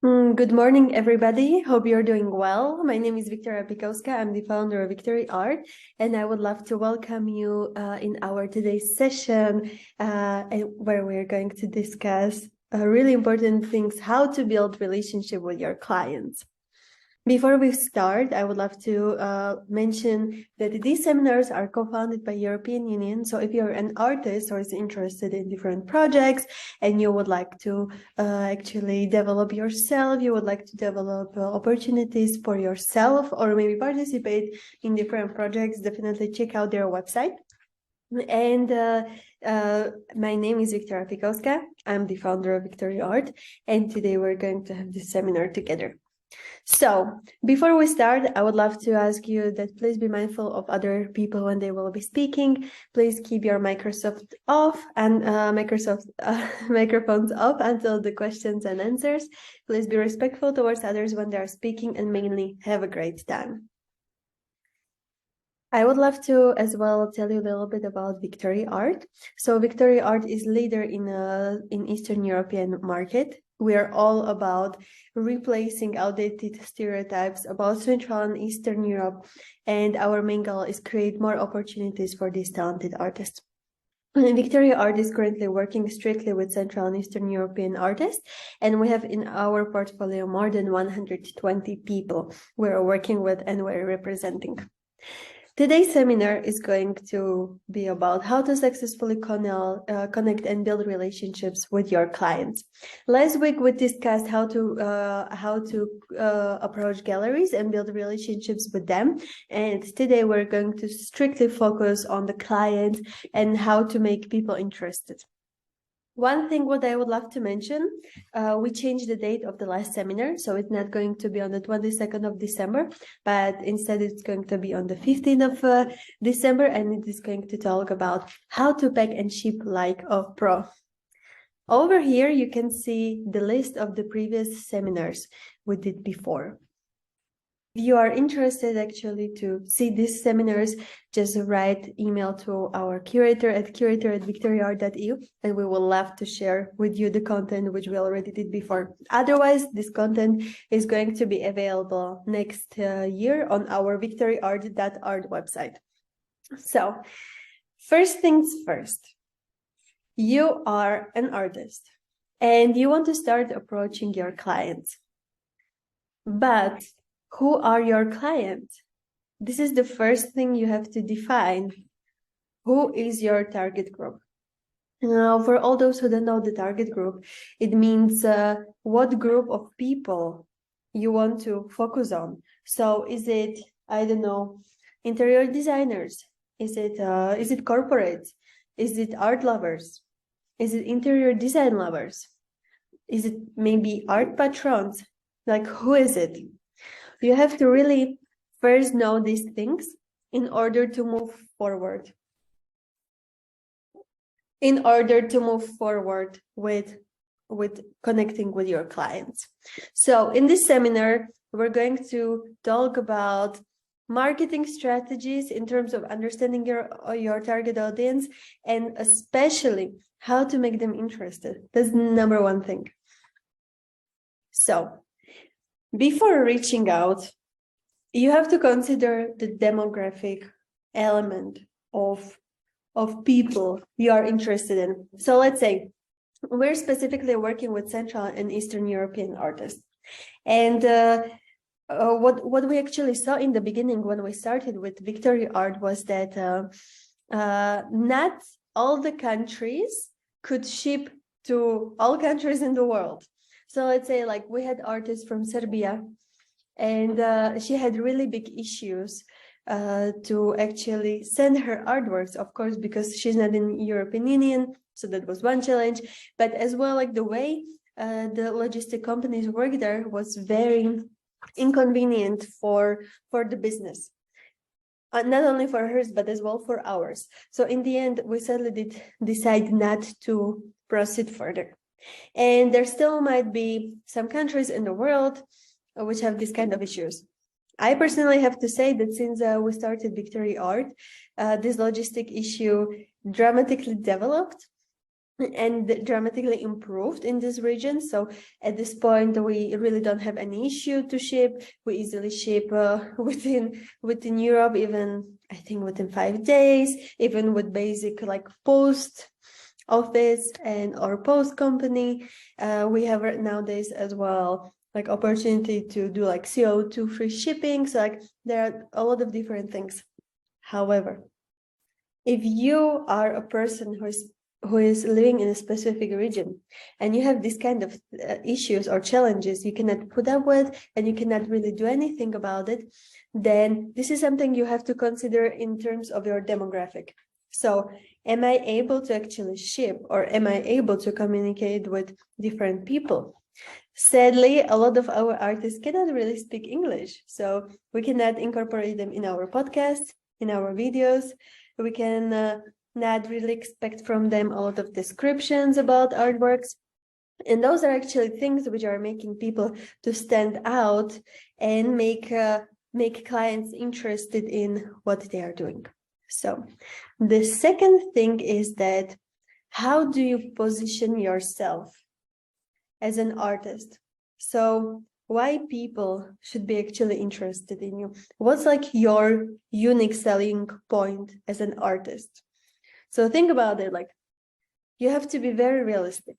Good morning, everybody. Hope you're doing well. My name is Victoria Pikowska. I'm the founder of Victory Art, and I would love to welcome you in our today's session where we're going to discuss really important things, how to build relationship with your clients. Before we start, I would love to mention that these seminars are co-founded by European Union. So if you're an artist or is interested in different projects and you would like to actually develop yourself, you would like to develop opportunities for yourself or maybe participate in different projects, definitely check out their website. And my name is Victoria Pikowska. I'm the founder of Victory Art, and today we're going to have this seminar together. So before we start, I would love to ask you that please be mindful of other people when they will be speaking. Please keep your Microsoft off and microphones off until the questions and answers. Please be respectful towards others when they are speaking, and mainly have a great time. I would love to as well tell you a little bit about Victory Art. So Victory Art is leader in Eastern European market. We are all about replacing outdated stereotypes about Central and Eastern Europe, and our main goal is create more opportunities for these talented artists. Victory Art is currently working strictly with Central and Eastern European artists, and we have in our portfolio more than 120 people we are working with and we're representing. Today's seminar is going to be about how to successfully connect and build relationships with your clients. Last week, we discussed how to approach galleries and build relationships with them. And today, we're going to strictly focus on the client and how to make people interested. One thing what I would love to mention, we changed the date of the last seminar, so it's not going to be on the 22nd of December, but instead it's going to be on the 15th of December, and it is going to talk about how to pack and ship like a pro. Over here, you can see the list of the previous seminars we did before. If you are interested actually to see these seminars, just write email to our curator at curator@victoryart.eu, and we will love to share with you the content which we already did before. Otherwise, this content is going to be available next year on our victoryart.art website. So, first things first, you are an artist and you want to start approaching your clients. But who are your clients? This is the first thing you have to define. Who is your target group? Now, for all those who don't know the target group, it means what group of people you want to focus on. So is it, I don't know, interior designers? Is it corporates? Is it art lovers? Is it interior design lovers? Is it maybe art patrons? Like, who is it? You have to really first know these things in order to move forward. In order to move forward with connecting with your clients. So in this seminar, we're going to talk about marketing strategies in terms of understanding your target audience, and especially how to make them interested. That's the number one thing. So before reaching out, you have to consider the demographic element of people you are interested in. So let's say we're specifically working with Central and Eastern European artists. And what we actually saw in the beginning when we started with Victory Art was that not all the countries could ship to all countries in the world. So let's say like we had artists from Serbia, and she had really big issues to actually send her artworks, of course, because she's not in European Union. So that was one challenge, but as well, like the way the logistic companies work there was very inconvenient for the business. Not only for hers, but as well for ours. So in the end, we sadly did decide not to proceed further. And there still might be some countries in the world which have this kind of issues. I personally have to say that since we started Victory Art, this logistic issue dramatically developed. and dramatically improved in this region. So at this point, we really don't have any issue to ship. We easily ship within Europe, even I think within 5 days, even with basic like post office and or post company. We have nowadays as well like opportunity to do like CO2 free shipping. So like there are a lot of different things. However, if you are a person who is living in a specific region and you have this kind of issues or challenges you cannot put up with and you cannot really do anything about it, then this is something you have to consider in terms of your demographic. So am I able to actually ship, or am I able to communicate with different people? Sadly, a lot of our artists cannot really speak English, so we cannot incorporate them in our podcasts, in our videos. We can not really expect from them a lot of descriptions about artworks. And those are actually things which are making people to stand out and make clients interested in what they are doing. So the second thing is that how do you position yourself as an artist? So why people should be actually interested in you? What's like your unique selling point as an artist? So think about it, like you have to be very realistic.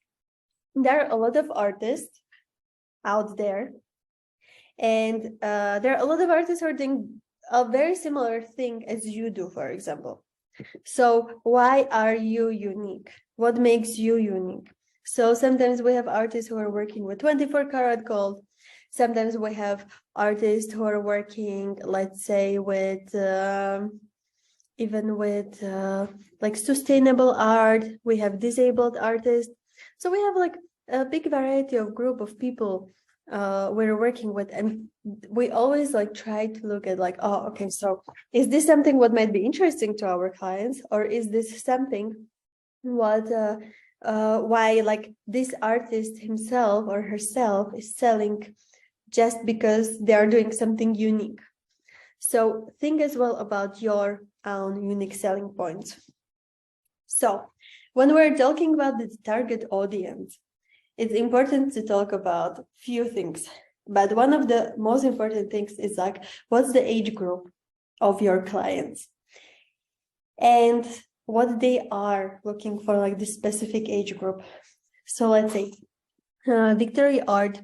There are a lot of artists out there, and there are a lot of artists who are doing a very similar thing as you do, for example. So why are you unique? What makes you unique? So sometimes we have artists who are working with 24 karat gold. Sometimes we have artists who are working, let's say, with even with like sustainable art. We have disabled artists. So we have like a big variety of group of people we're working with, and we always like try to look at like, oh, okay, so is this something what might be interesting to our clients, or is this something what why like this artist himself or herself is selling just because they are doing something unique. So think as well about your own unique selling points. So when we're talking about the target audience, it's important to talk about few things, but one of the most important things is like, what's the age group of your clients and what they are looking for, like the specific age group. So let's say Victory Art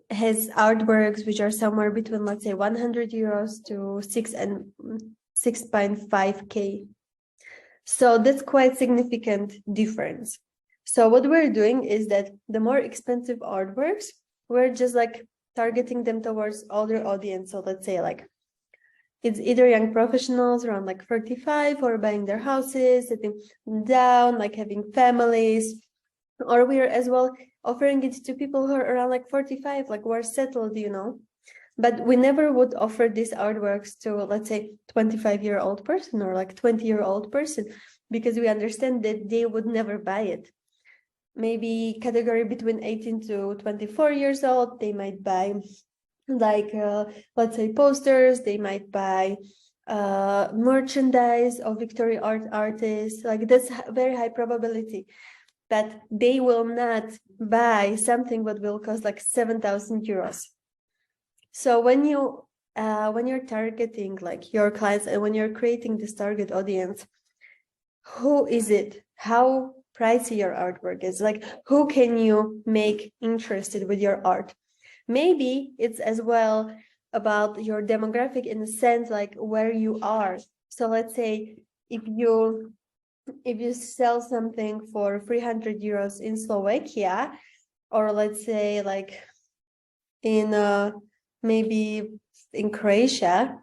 has artworks which are somewhere between, let's say, 100 euros to 6.5K. So that's quite significant difference. So what we're doing is that the more expensive artworks, we're just like targeting them towards older audience. So let's say like it's either young professionals around like 35 or buying their houses, sitting down, like having families, or we're as well offering it to people who are around like 45, like who are settled, you know. But we never would offer these artworks to, let's say, 25-year-old person or like 20-year-old person, because we understand that they would never buy it. Maybe category between 18 to 24 years old, they might buy like, let's say, posters, they might buy merchandise of Victory Art artists, like that's very high probability. But they will not buy something that will cost like 7,000 euros. So when you're targeting like your clients and when you're creating this target audience, who is it? How pricey your artwork is? Like, who can you make interested with your art? Maybe it's as well about your demographic in the sense like where you are. So let's say if you sell something for 300 euros in Slovakia, or let's say like in maybe in Croatia,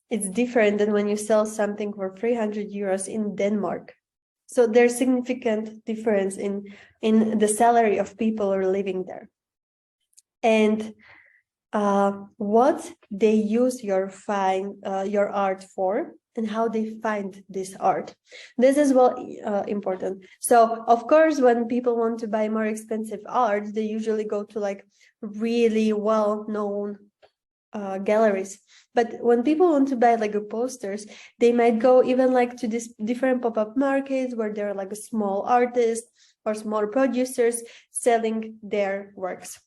it's different than when you sell something for 300 euros in Denmark. So there's significant difference in the salary of people who are living there. And what they use your art for and how they find this art. This is well important. So of course, when people want to buy more expensive art, they usually go to like really well-known galleries. But when people want to buy like posters, they might go even like to this different pop-up markets where there are like a small artists or small producers selling their works.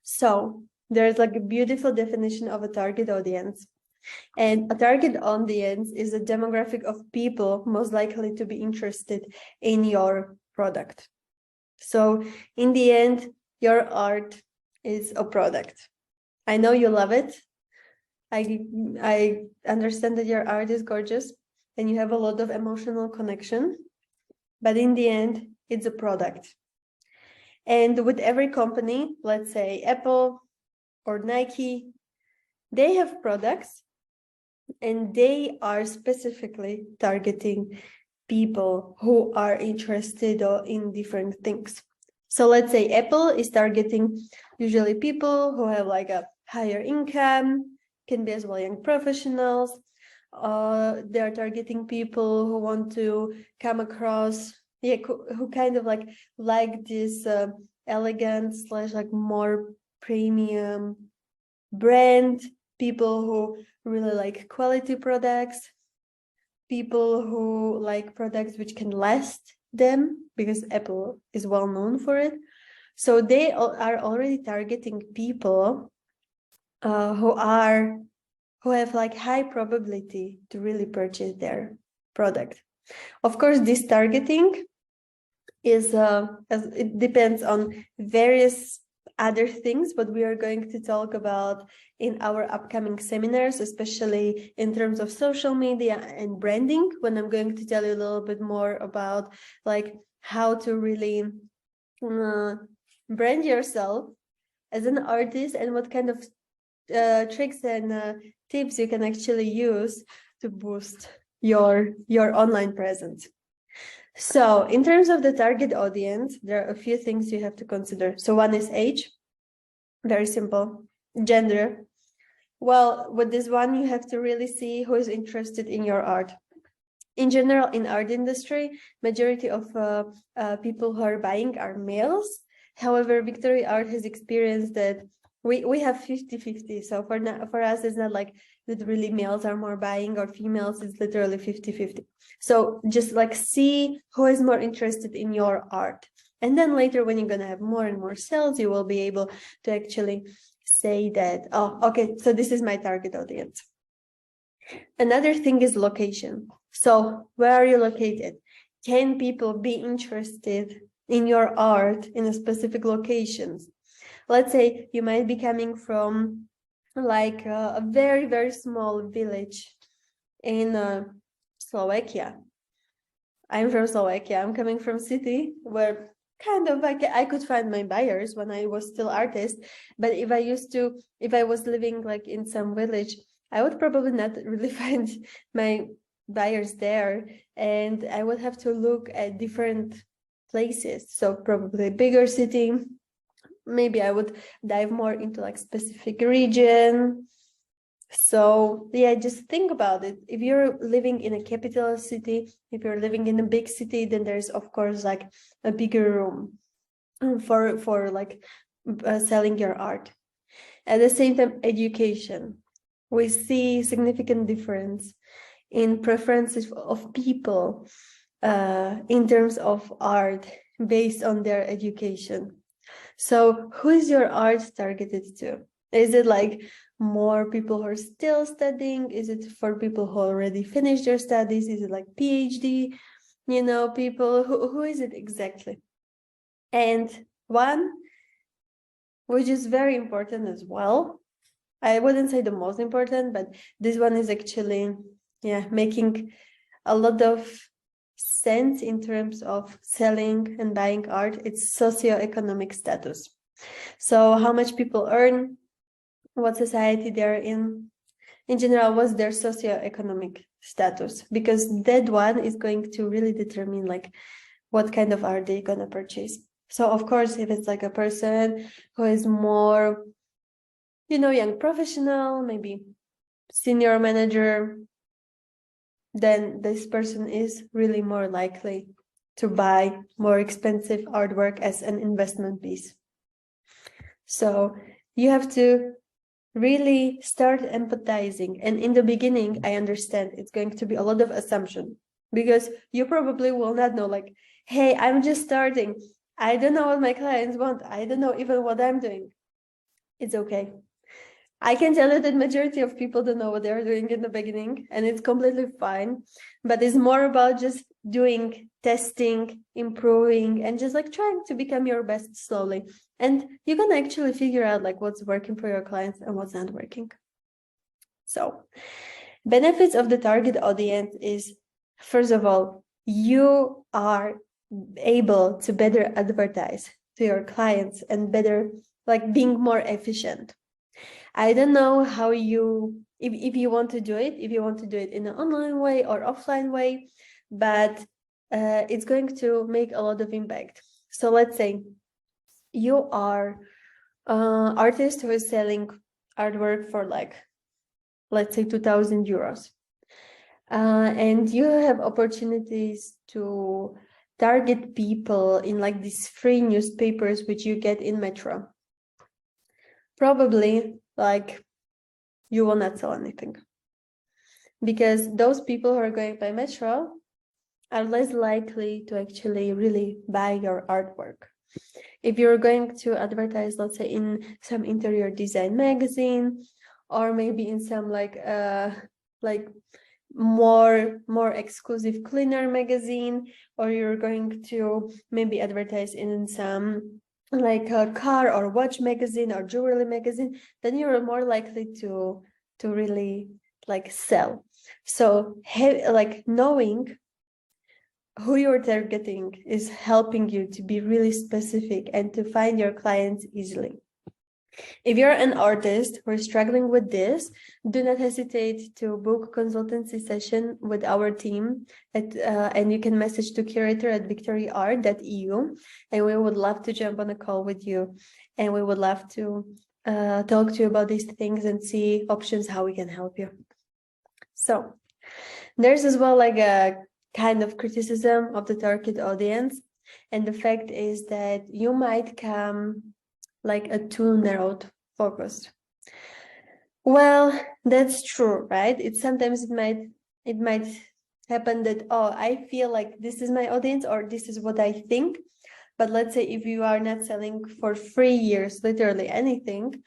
So there's like a beautiful definition of a target audience. And a target audience is a demographic of people most likely to be interested in your product. So in the end, your art is a product. I know you love it. I understand that your art is gorgeous and you have a lot of emotional connection, but in the end, it's a product. And with every company, let's say Apple or Nike, they have products and they are specifically targeting people who are interested in different things. So let's say Apple is targeting usually people who have like a higher income, can be as well young professionals. They're targeting people who want to come across, who kind of like this elegant / like more premium brand, people who really like quality products, people who like products which can last them, because Apple is well known for it. So they are already targeting people who have like high probability to really purchase their product. Of course, this targeting is it depends on various other things, but we are going to talk about in our upcoming seminars, especially in terms of social media and branding, when I'm going to tell you a little bit more about like how to really brand yourself as an artist and what kind of tricks and tips you can actually use to boost your online presence. So in terms of the target audience, there are a few things you have to consider. So one is age, very simple. Gender. Well, with this one, you have to really see who is interested in your art. In general, in art industry, majority of people who are buying are males. However, Victory Art has experienced that we have 50-50. So for us, it's not like that really males are more buying or females, it's literally 50-50. So just like see who is more interested in your art. And then later when you're going to have more and more sales, you will be able to actually say that, oh, okay, so this is my target audience. Another thing is location. So where are you located? Can people be interested in your art in a specific locations? Let's say you might be coming from like a very, very small village in Slovakia. I'm from Slovakia. I'm coming from city where kind of like I could find my buyers when I was still artist. But if I was living like in some village, I would probably not really find my buyers there. And I would have to look at different places. So probably bigger city. Maybe I would dive more into like specific region. So yeah, just think about it. If you're living in a capital city, if you're living in a big city, then there's of course like a bigger room for like selling your art. At the same time, education. We see significant difference in preferences of people in terms of art based on their education. So who is your art targeted to? Is it like more people who are still studying? Is it for people who already finished their studies? Is it like PhD, people? Who is it exactly? And one, which is very important as well, I wouldn't say the most important, but this one is actually, making a lot of sense in terms of selling and buying art. It's socioeconomic status. So how much people earn, what society they're in general, what's their socioeconomic status, because that one is going to really determine like what kind of art they're gonna purchase. So of course, if it's like a person who is more, young professional, maybe senior manager, then this person is really more likely to buy more expensive artwork as an investment piece. So you have to really start empathizing. And in the beginning, I understand it's going to be a lot of assumption, because you probably will not know, like, hey, I'm just starting. I don't know what my clients want. I don't know even what I'm doing. It's okay. I can tell you that majority of people don't know what they're doing in the beginning, and it's completely fine. But it's more about just doing, testing, improving, and just like trying to become your best slowly. And you can actually figure out like what's working for your clients and what's not working. So, benefits of the target audience is, first of all, you are able to better advertise to your clients and better, like being more efficient. I don't know how you, if you want to do it, if you want to do it in an online way or offline way, but it's going to make a lot of impact. So let's say you are an artist who is selling artwork for like, let's say 2,000 euros. And you have opportunities to target people in like these free newspapers which you get in Metro. Probably like you will not sell anything, because those people who are going by Metro are less likely to actually really buy your artwork. If you're going to advertise, let's say in some interior design magazine, or maybe in some like more exclusive cleaner magazine, or you're going to maybe advertise in some like a car or watch magazine or jewelry magazine, then you're more likely to really like sell. So like knowing who you're targeting is helping you to be really specific and to find your clients easily. If you're an artist who is struggling with this, do not hesitate to book a consultancy session with our team and you can message to curator@victoryart.eu, and we would love to jump on a call with you, and we would love to talk to you about these things and see options how we can help you. So there's as well like a kind of criticism of the target audience, and the fact is that you might come like a too narrowed focus. Well, that's true, right? Sometimes it might happen that, oh, I feel like this is my audience or this is what I think. But let's say if you are not selling for 3 years, literally anything,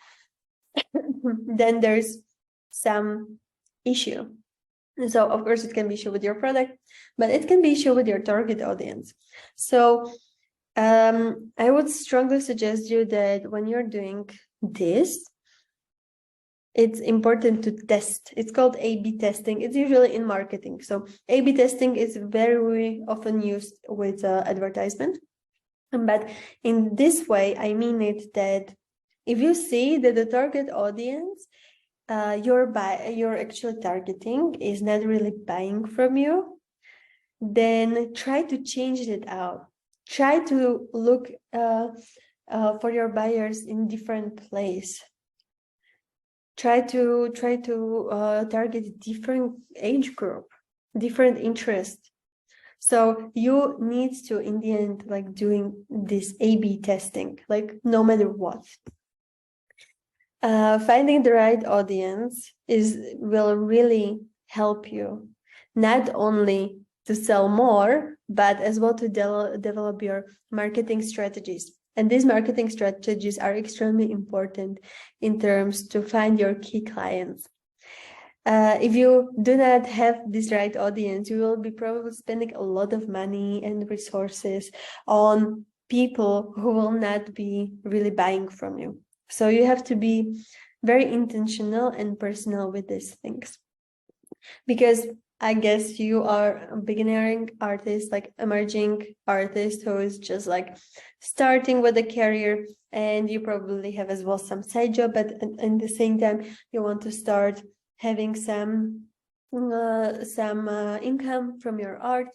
then there's some issue. And so of course it can be issue with your product, but it can be issue with your target audience. So I would strongly suggest you that when you're doing this, it's important to test. It's called A/B testing. It's usually in marketing. So A/B testing is very often used with advertisement. But in this way, I mean it that if you see that the target audience you're actually targeting is not really buying from you, then try to change it out. Try to look for your buyers in different place. Try to target different age group, different interest. So you need to, in the end, like doing this A/B testing, like no matter what. Finding the right audience will really help you, not only to sell more, but as well to develop your marketing strategies. And these marketing strategies are extremely important in terms to find your key clients. If you do not have this right audience, you will be probably spending a lot of money and resources on people who will not be really buying from you. So you have to be very intentional and personal with these things. Because I guess you are a beginning artist, like emerging artist who is just like starting with a career, and you probably have as well some side job, but at the same time you want to start having some income from your art.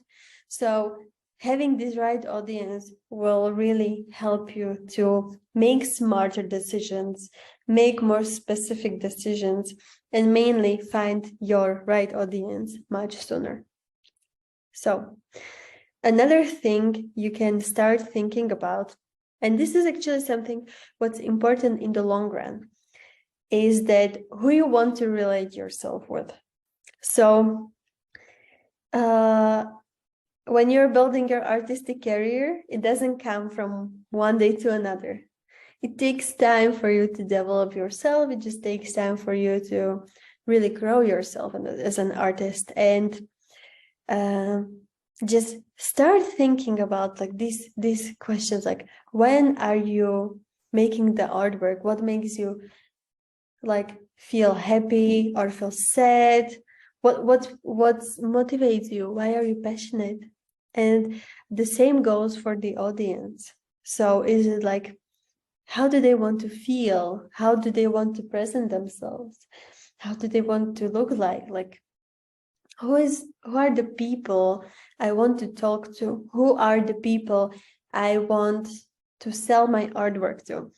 So having this right audience will really help you to make smarter decisions, make more specific decisions, and mainly find your right audience much sooner. So another thing you can start thinking about, and this is actually something what's important in the long run, is that who you want to relate yourself with. So when you're building your artistic career, it doesn't come from one day to another. It takes time for you to develop yourself. It just takes time for you to really grow yourself as an artist. And just start thinking about like these questions, like when are you making the artwork? What makes you like feel happy or feel sad? What motivates you? Why are you passionate? And the same goes for the audience. So is it like, how do they want to feel? How do they want to present themselves? How do they want to look like? Like, who are the people I want to talk to? Who are the people I want to sell my artwork to?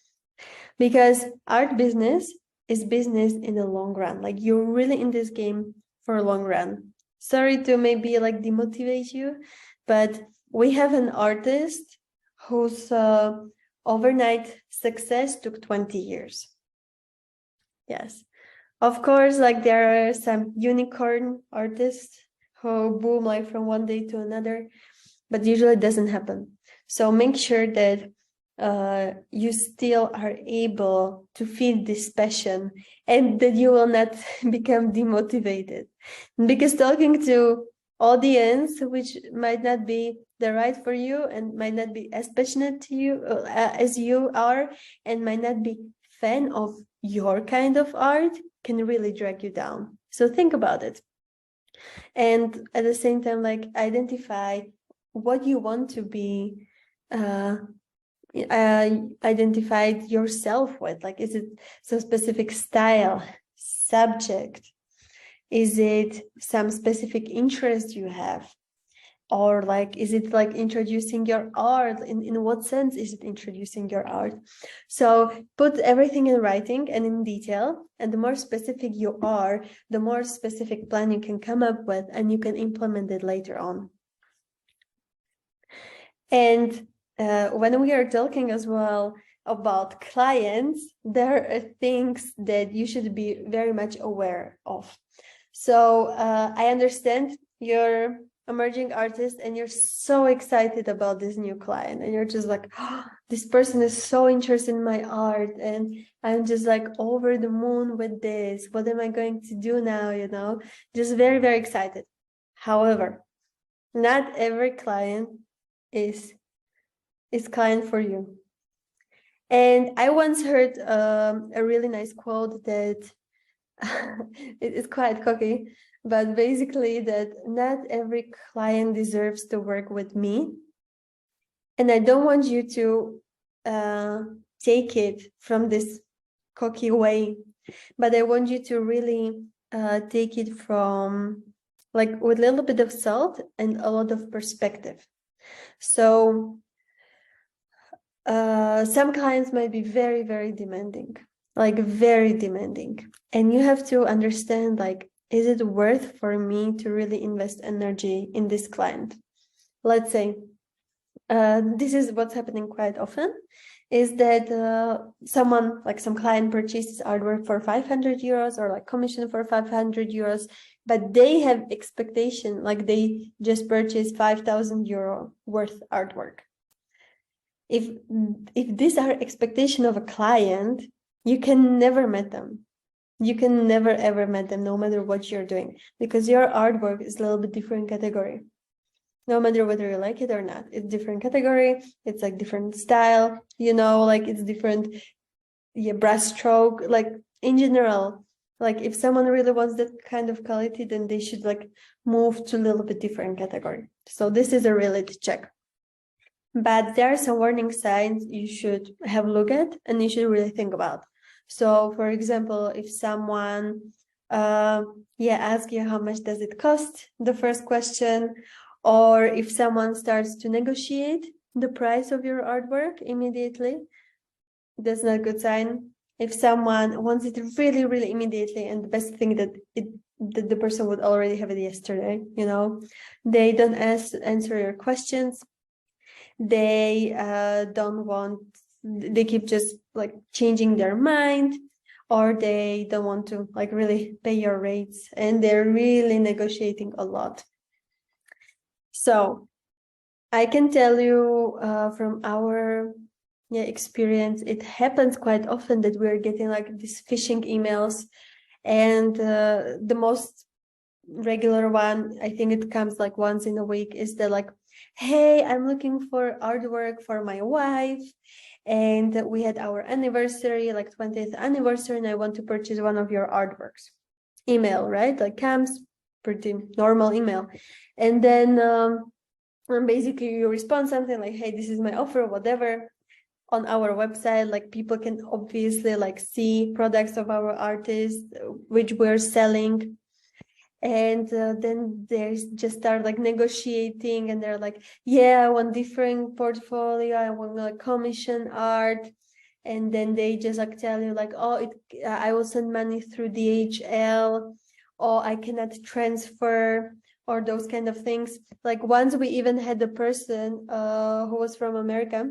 Because art business is business in the long run. Like, you're really in this game for a long run. Sorry to maybe like demotivate you, but we have an artist whose overnight success took 20 years. Yes. Of course, like there are some unicorn artists who boom like from one day to another, but usually it doesn't happen. So make sure that you still are able to feed this passion and that you will not become demotivated. Because talking to audience, which might not be the right for you and might not be as passionate to you as you are, and might not be fan of your kind of art, can really drag you down. So think about it. And at the same time, like identify what you want to be identified yourself with. Like, is it some specific style, subject? Is it some specific interest you have? Or like, is it like introducing your art? In what sense is it introducing your art? So put everything in writing and in detail, and the more specific you are, the more specific plan you can come up with, and you can implement it later on. And when we are talking as well about clients, there are things that you should be very much aware of. So I understand you're emerging artist and you're so excited about this new client, and you're just like, oh, this person is so interested in my art, and I'm just like over the moon with this. What am I going to do now? You know, just very, very excited. However, not every client is client for you. And I once heard a really nice quote that it is quite cocky, but basically that not every client deserves to work with me. And I don't want you to take it from this cocky way, but I want you to really take it from like with a little bit of salt and a lot of perspective. So some clients might be very, very demanding, like very demanding. And you have to understand, like, is it worth for me to really invest energy in this client? Let's say, this is what's happening quite often, is that someone, like some client purchases artwork for 500 euros or like commission for 500 euros, but they have expectation, like they just purchased 5,000 euro worth artwork. If these are expectation of a client, you can never meet them. You can never ever meet them, no matter what you're doing, because your artwork is a little bit different category. No matter whether you like it or not, it's different category. It's like different style, you know, like it's different, yeah, brush stroke. Like in general, like if someone really wants that kind of quality, then they should like move to a little bit different category. So this is a reality check. But there are some warning signs you should have a look at and you should really think about. So for example, if someone asks you how much does it cost, the first question, or if someone starts to negotiate the price of your artwork immediately, that's not a good sign. If someone wants it really, really immediately, and the best thing that the person would already have it yesterday, you know, they don't answer your questions. They don't want, they keep just like changing their mind, or they don't want to like really pay your rates, and they're really negotiating a lot. So I can tell you from our experience, it happens quite often that we're getting like these phishing emails, and the most regular one, I think it comes like once in a week, is the like, hey, I'm looking for artwork for my wife, and we had our anniversary, like 20th anniversary, and I want to purchase one of your artworks. Email, right? Like comes pretty normal email. And then basically you respond something like, hey, this is my offer, whatever. On our website, like people can obviously like see products of our artists which we're selling, and then they just start like negotiating, and they're like, yeah, I want different portfolio, I want like commission art, and then they just like tell you like, oh, I will send money through DHL, or I cannot transfer, or those kind of things. Like once we even had a person who was from America,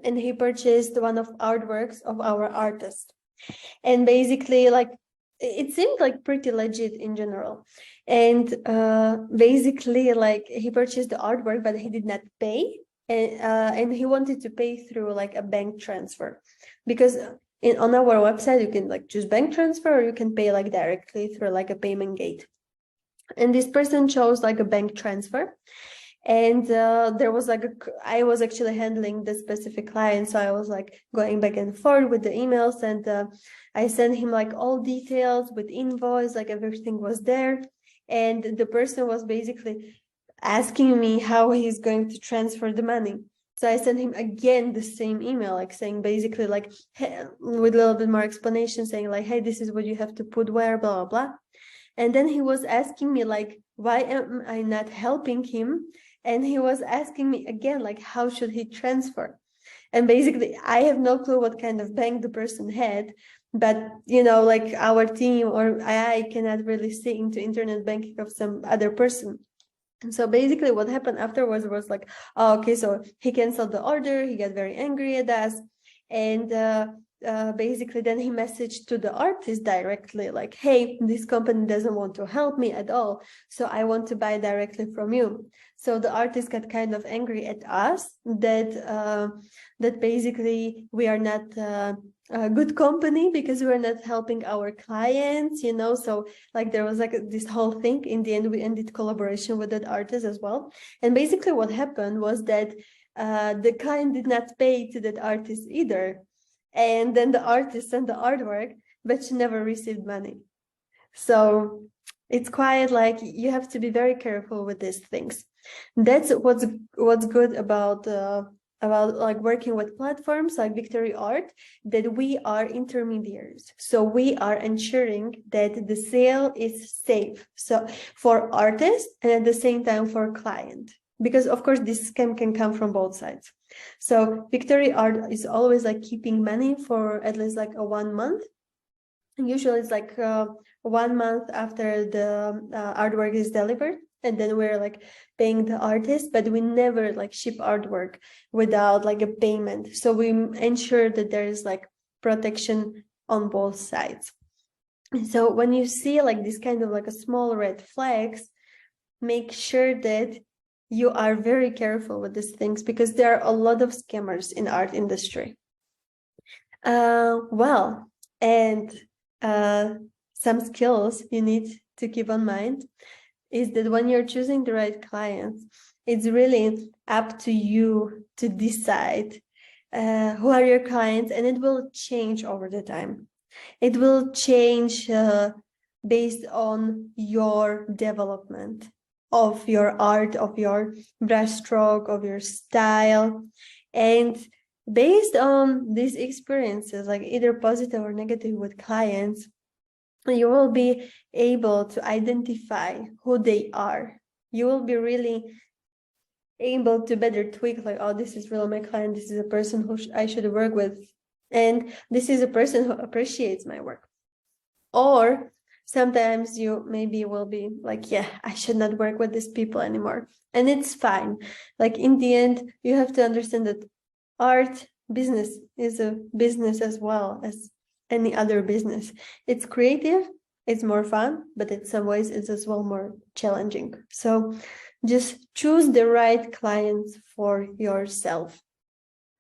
and he purchased one of artworks of our artist, and basically like it seemed like pretty legit in general, and basically like he purchased the artwork but he did not pay, and he wanted to pay through like a bank transfer, because on our website you can like choose bank transfer, or you can pay like directly through like a payment gate, and this person chose like a bank transfer. And there was like I was actually handling the specific client, so I was like going back and forth with the emails, and I sent him like all details with invoice, like everything was there, and the person was basically asking me how he's going to transfer the money. So I sent him again the same email, like saying basically like, hey, with a little bit more explanation, saying like, hey, this is what you have to put where, blah blah blah. And then he was asking me like, why am I not helping him? And he was asking me again, like, how should he transfer? And basically, I have no clue what kind of bank the person had, but like our team or I cannot really see into internet banking of some other person. And so basically what happened afterwards was like, oh, okay, so he canceled the order, he got very angry at us, and basically then he messaged to the artist directly like, hey, this company doesn't want to help me at all, so I want to buy directly from you. So the artist got kind of angry at us that basically we are not a good company because we're not helping our clients, so like there was like this whole thing. In the end we ended collaboration with that artist as well, and basically what happened was that the client did not pay to that artist either, and then the artist sent the artwork but she never received money. So it's quite like you have to be very careful with these things. That's what's good about like working with platforms like Victory Art, that we are intermediaries. So we are ensuring that the sale is safe, so for artists and at the same time for client, because of course this scam can come from both sides. So Victory Art is always like keeping money for at least like a 1 month. Usually it's like 1 month after the artwork is delivered, and then we're like paying the artist, but we never like ship artwork without like a payment. So we ensure that there is like protection on both sides. And so when you see like this kind of like a small red flags, make sure that you are very careful with these things, because there are a lot of scammers in art industry. Well, and some skills you need to keep in mind is that when you're choosing the right clients, it's really up to you to decide who are your clients, and it will change over the time. It will change based on your development of your art, of your brushstroke, of your style, and based on these experiences, like either positive or negative with clients, you will be able to identify who they are. You will be really able to better tweak like, oh, this is really my client, this is a person who I should work with, and this is a person who appreciates my work. Or sometimes you maybe will be like, yeah, I should not work with these people anymore, and it's fine. Like in the end, you have to understand that art business is a business as well as any other business. It's creative, it's more fun, but in some ways it's as well more challenging. So just choose the right clients for yourself.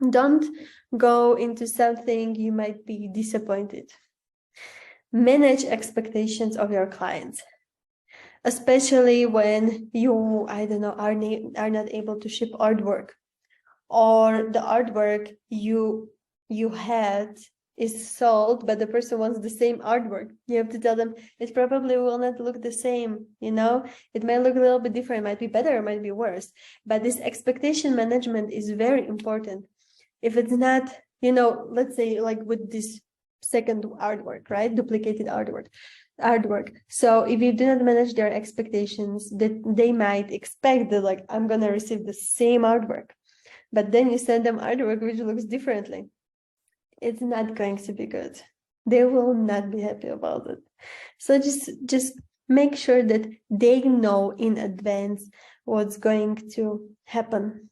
Don't go into something you might be disappointed. Manage expectations of your clients, especially when you, I don't know, are not able to ship artwork, or the artwork you had is sold, but the person wants the same artwork. You have to tell them it probably will not look the same, you know, it might look a little bit different, it might be better, it might be worse. But this expectation management is very important. If it's not, you know, let's say like with this second artwork, right? Duplicated artwork. So if you do not manage their expectations, that they might expect that like, I'm going to receive the same artwork, but then you send them artwork which looks differently. It's not going to be good. They will not be happy about it. So just make sure that they know in advance what's going to happen.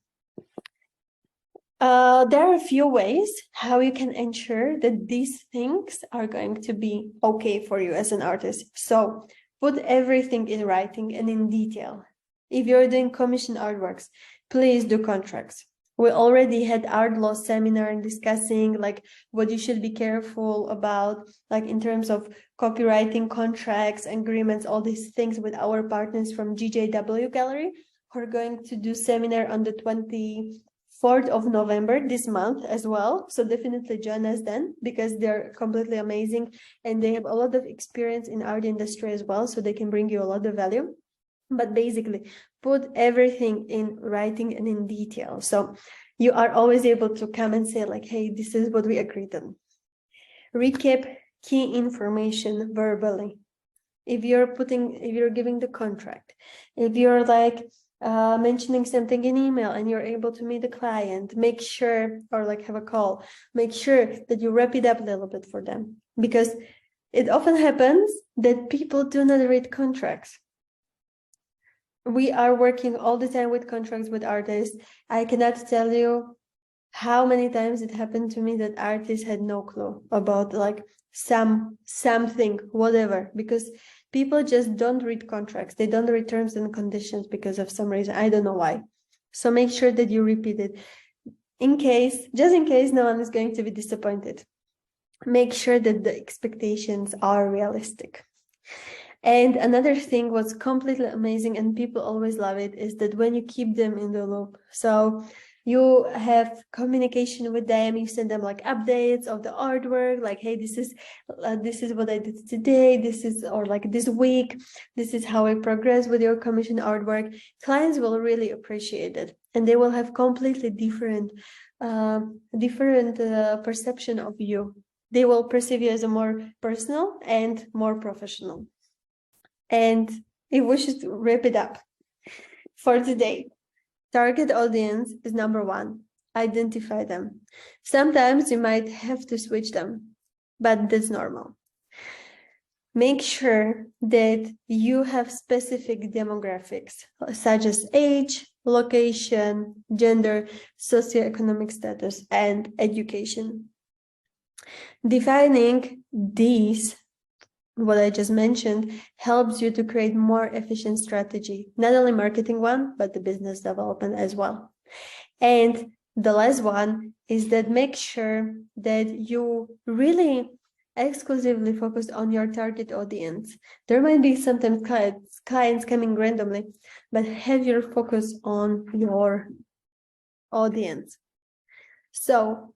There are a few ways how you can ensure that these things are going to be okay for you as an artist. So put everything in writing and in detail. If you're doing commission artworks, please do contracts. We already had art law seminar discussing like what you should be careful about, like in terms of copywriting, contracts, agreements, all these things with our partners from GJW Gallery. We're going to do seminar on the 24th of November this month as well. So definitely join us then, because they're completely amazing and they have a lot of experience in art industry as well. So they can bring you a lot of value. But basically, put everything in writing and in detail. So you are always able to come and say like, hey, this is what we agreed on. Recap key information verbally. If you're giving the contract, if you're like mentioning something in email and you're able to meet the client, make sure, or like have a call, make sure that you wrap it up a little bit for them, because it often happens that people do not read contracts. We are working all the time with contracts with artists. I cannot tell you how many times it happened to me that artists had no clue about like something, whatever, because people just don't read contracts. They don't read terms and conditions because of some reason. I don't know why. So make sure that you repeat it just in case no one is going to be disappointed. Make sure that the expectations are realistic. And another thing what's completely amazing and people always love it is that when you keep them in the loop, so you have communication with them, you send them like updates of the artwork, like, hey, this is what I did today, or like this week, this is how I progress with your commission artwork. Clients will really appreciate it, and they will have completely different perception of you. They will perceive you as a more personal and more professional. And if we should wrap it up for today, target audience is number one. Identify them. Sometimes you might have to switch them, but that's normal. Make sure that you have specific demographics, such as age, location, gender, socioeconomic status, and education. Defining these, what I just mentioned, helps you to create more efficient strategy, not only marketing one, but the business development as well. And the last one is that make sure that you really exclusively focus on your target audience. There might be sometimes clients coming randomly, but have your focus on your audience. So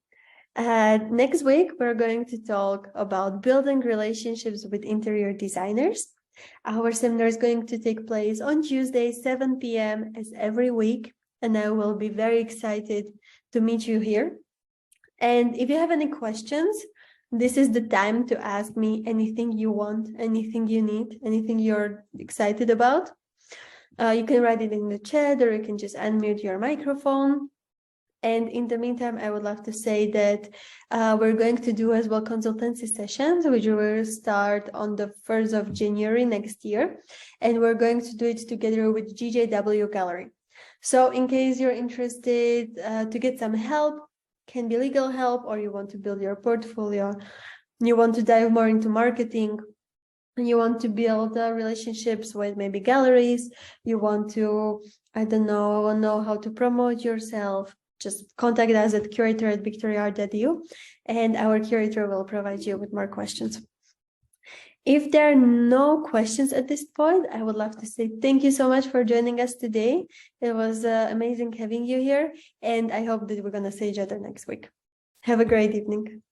next week, we're going to talk about building relationships with interior designers. Our seminar is going to take place on Tuesday, 7 p.m. as every week, and I will be very excited to meet you here. And if you have any questions, this is the time to ask me anything you want, anything you need, anything you're excited about. You can write it in the chat, or you can just unmute your microphone. And in the meantime, I would love to say that we're going to do as well consultancy sessions, which will start on the 1st of January next year. And we're going to do it together with GJW Gallery. So in case you're interested to get some help, can be legal help, or you want to build your portfolio, you want to dive more into marketing, you want to build relationships with maybe galleries, you want to, I don't know how to promote yourself, just contact us at curator@victoryart.eu, and our curator will provide you with more questions. If there are no questions at this point, I would love to say thank you so much for joining us today. It was amazing having you here, and I hope that we're going to see each other next week. Have a great evening.